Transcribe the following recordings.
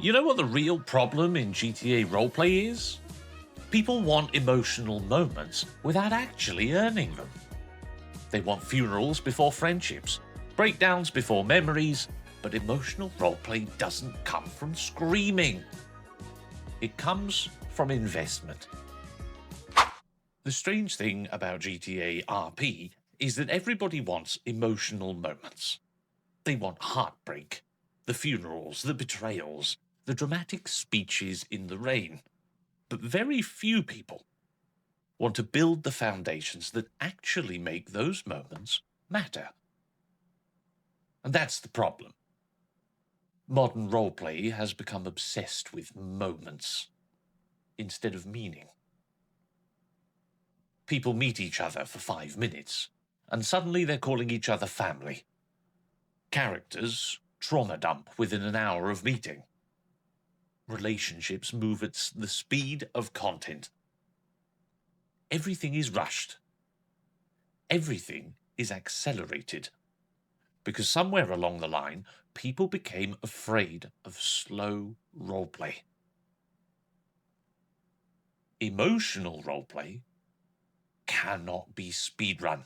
You know what the real problem in GTA Roleplay is? People want emotional moments without actually earning them. They want funerals before friendships, breakdowns before memories, but emotional roleplay doesn't come from screaming. It comes from investment. The strange thing about GTA RP is that everybody wants emotional moments. They want heartbreak, the funerals, the betrayals, the dramatic speeches in the rain. But very few people want to build the foundations that actually make those moments matter. And that's the problem. Modern roleplay has become obsessed with moments instead of meaning. People meet each other for 5 minutes, and suddenly they're calling each other family. Characters trauma dump within an hour of meeting. Relationships move at the speed of content. Everything is rushed. Everything is accelerated. Because somewhere along the line, people became afraid of slow roleplay. Emotional roleplay cannot be speedrun.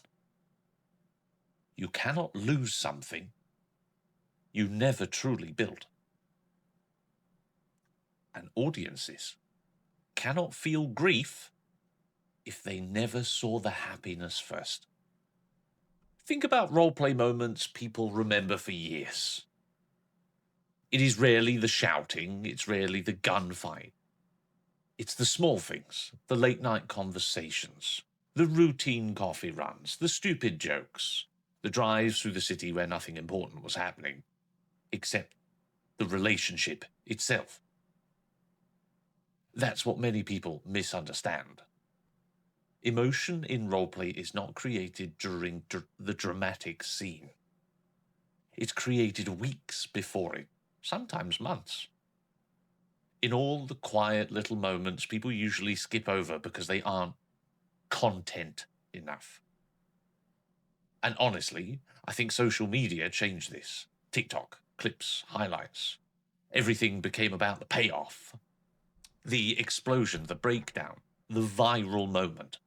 You cannot lose something you never truly built. And audiences cannot feel grief if they never saw the happiness first. Think about roleplay moments people remember for years. It is rarely the shouting, it's rarely the gunfight. It's the small things, the late night conversations, the routine coffee runs, the stupid jokes, the drives through the city where nothing important was happening, except the relationship itself. That's what many people misunderstand. Emotion in roleplay is not created during the dramatic scene. It's created weeks before it, sometimes months. In all the quiet little moments people usually skip over because they aren't content enough. And honestly, I think social media changed this. TikTok, clips, highlights. Everything became about the payoff, the explosion, the breakdown, the viral moment.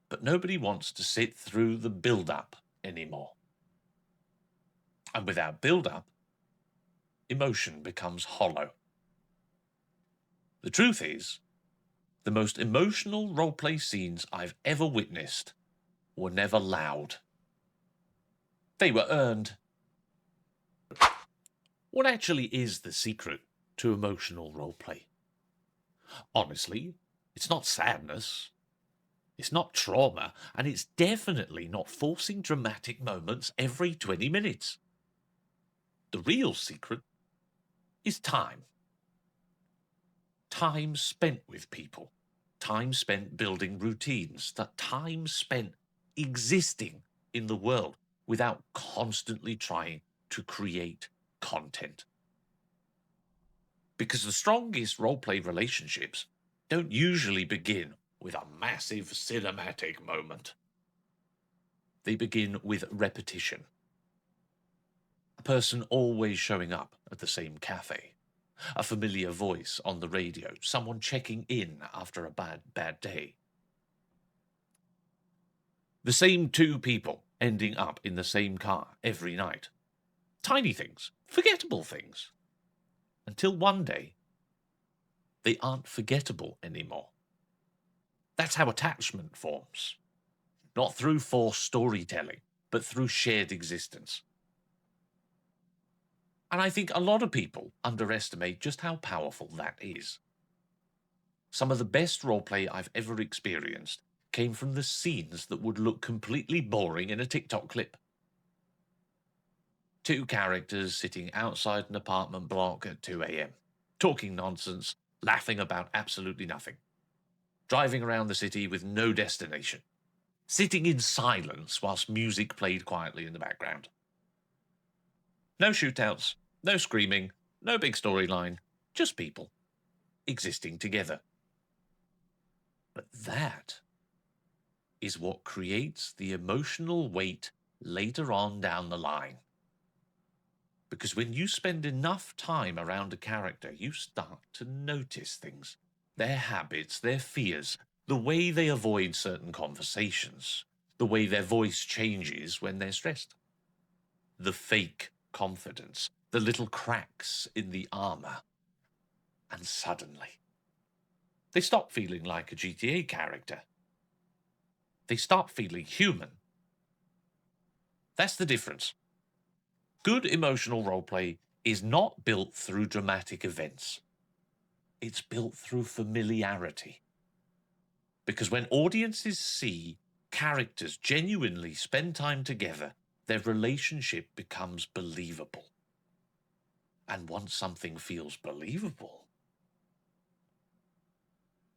But nobody wants to sit through the build-up anymore. And without build-up, emotion becomes hollow. The truth is, the most emotional roleplay scenes I've ever witnessed were never loud. They were earned. What actually is the secret to emotional roleplay? Honestly, it's not sadness. It's not trauma, and it's definitely not forcing dramatic moments every 20 minutes. The real secret is time. Time spent with people. Time spent building routines. That time spent existing in the world without constantly trying to create content. Because the strongest roleplay relationships don't usually begin with a massive cinematic moment. They begin with repetition. A person always showing up at the same cafe. A familiar voice on the radio. Someone checking in after a bad day. The same two people ending up in the same car every night. Tiny things, forgettable things. Until one day, they aren't forgettable anymore. That's how attachment forms. Not through forced storytelling, but through shared existence. And I think a lot of people underestimate just how powerful that is. Some of the best roleplay I've ever experienced came from the scenes that would look completely boring in a TikTok clip. Two characters sitting outside an apartment block at 2 a.m, talking nonsense, laughing about absolutely nothing. Driving around the city with no destination. Sitting in silence whilst music played quietly in the background. No shootouts, no screaming, no big storyline, just people existing together. But that is what creates the emotional weight later on down the line. Because when you spend enough time around a character, you start to notice things. Their habits, their fears, the way they avoid certain conversations, the way their voice changes when they're stressed. The fake confidence, the little cracks in the armor. And suddenly, they stop feeling like a GTA character. They start feeling human. That's the difference. Good emotional roleplay is not built through dramatic events. It's built through familiarity. Because when audiences see characters genuinely spend time together, their relationship becomes believable. And once something feels believable,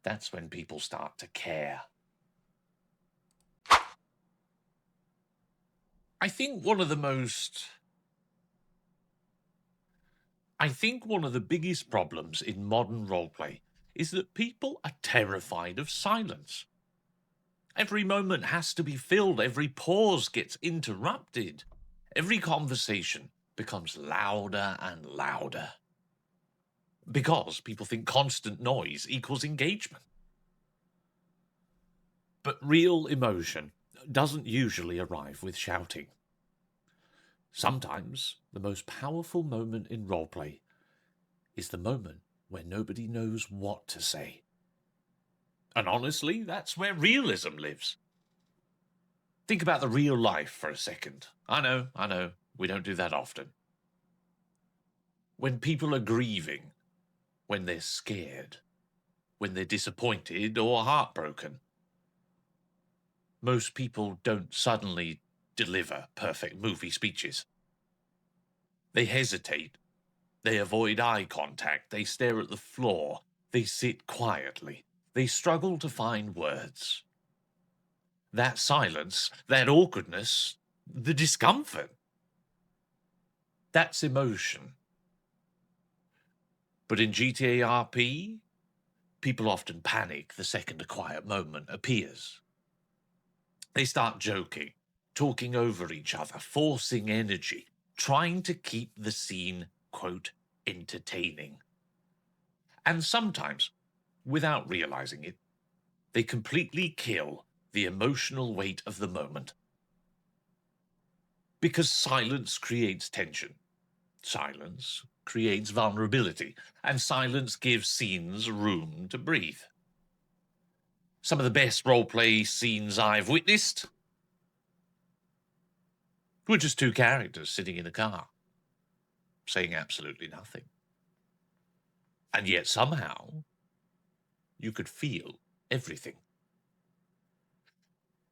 that's when people start to care. I think one of the biggest problems in modern roleplay is that people are terrified of silence. Every moment has to be filled, every pause gets interrupted, every conversation becomes louder and louder. Because people think constant noise equals engagement. But real emotion doesn't usually arrive with shouting. Sometimes the most powerful moment in roleplay is the moment where nobody knows what to say. And honestly, that's where realism lives. Think about the real life for a second. I know, we don't do that often. When people are grieving, when they're scared, when they're disappointed or heartbroken, most people don't suddenly deliver perfect movie speeches. They hesitate. They avoid eye contact. They stare at the floor. They sit quietly. They struggle to find words. That silence, that awkwardness, the discomfort, that's emotion. But in GTA RP, people often panic the second a quiet moment appears. They start joking, talking over each other, forcing energy, trying to keep the scene, quote, entertaining. And sometimes, without realizing it, they completely kill the emotional weight of the moment. Because silence creates tension. Silence creates vulnerability, and silence gives scenes room to breathe. Some of the best roleplay scenes I've witnessed were just two characters sitting in a car, saying absolutely nothing. And yet somehow, you could feel everything.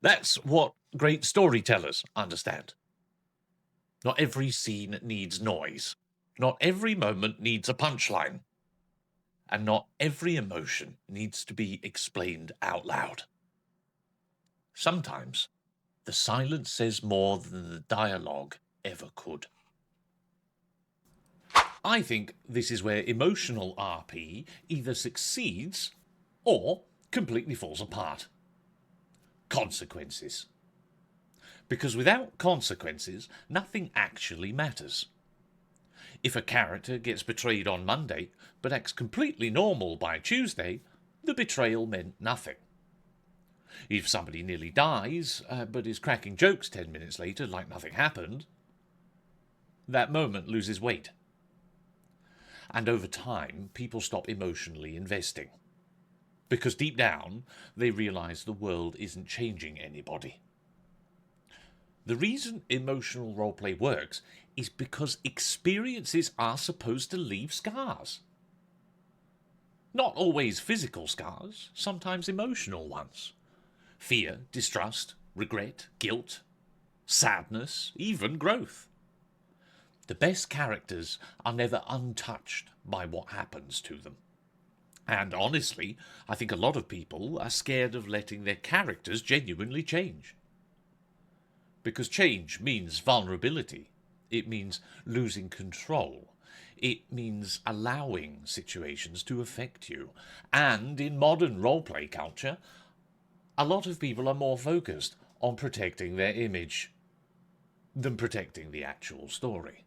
That's what great storytellers understand. Not every scene needs noise. Not every moment needs a punchline. And not every emotion needs to be explained out loud. Sometimes, the silence says more than the dialogue ever could. I think this is where emotional RP either succeeds or completely falls apart. Consequences. Because without consequences, nothing actually matters. If a character gets betrayed on Monday, but acts completely normal by Tuesday, the betrayal meant nothing. If somebody nearly dies, but is cracking jokes 10 minutes later like nothing happened, that moment loses weight. And over time, people stop emotionally investing. Because deep down, they realize the world isn't changing anybody. The reason emotional roleplay works is because experiences are supposed to leave scars. Not always physical scars, sometimes emotional ones. Fear, distrust, regret, guilt, sadness, even growth. The best characters are never untouched by what happens to them. And honestly, I think a lot of people are scared of letting their characters genuinely change. Because change means vulnerability. It means losing control. It means allowing situations to affect you. And in modern roleplay culture, a lot of people are more focused on protecting their image than protecting the actual story.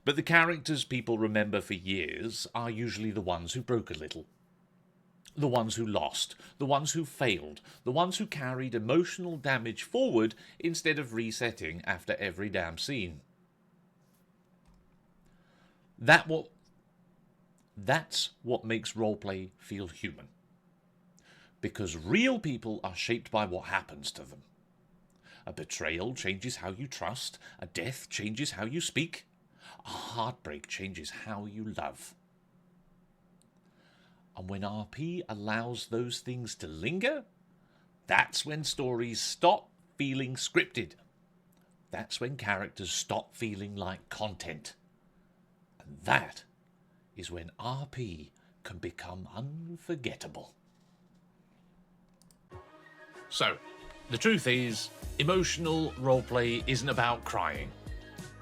But the characters people remember for years are usually the ones who broke a little. The ones who lost, the ones who failed, the ones who carried emotional damage forward instead of resetting after every damn scene. That's what makes roleplay feel human. Because real people are shaped by what happens to them. A betrayal changes how you trust, a death changes how you speak, a heartbreak changes how you love. And when RP allows those things to linger, that's when stories stop feeling scripted. That's when characters stop feeling like content. And that is when RP can become unforgettable. So, the truth is, emotional roleplay isn't about crying.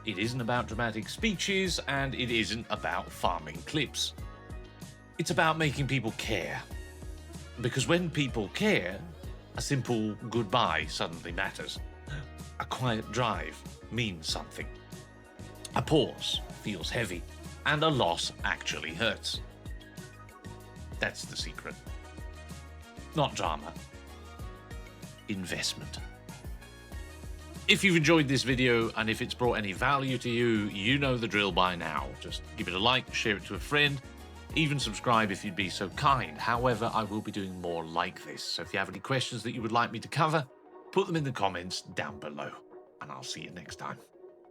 It isn't about dramatic speeches, and it isn't about farming clips. It's about making people care. Because when people care, a simple goodbye suddenly matters. A quiet drive means something. A pause feels heavy, and a loss actually hurts. That's the secret. Not drama. Investment. If you've enjoyed this video and if it's brought any value to you, you know the drill by now. Just give it a like, share it to a friend, even subscribe if you'd be so kind. However, I will be doing more like this. So if you have any questions that you would like me to cover, put them in the comments down below, and I'll see you next time.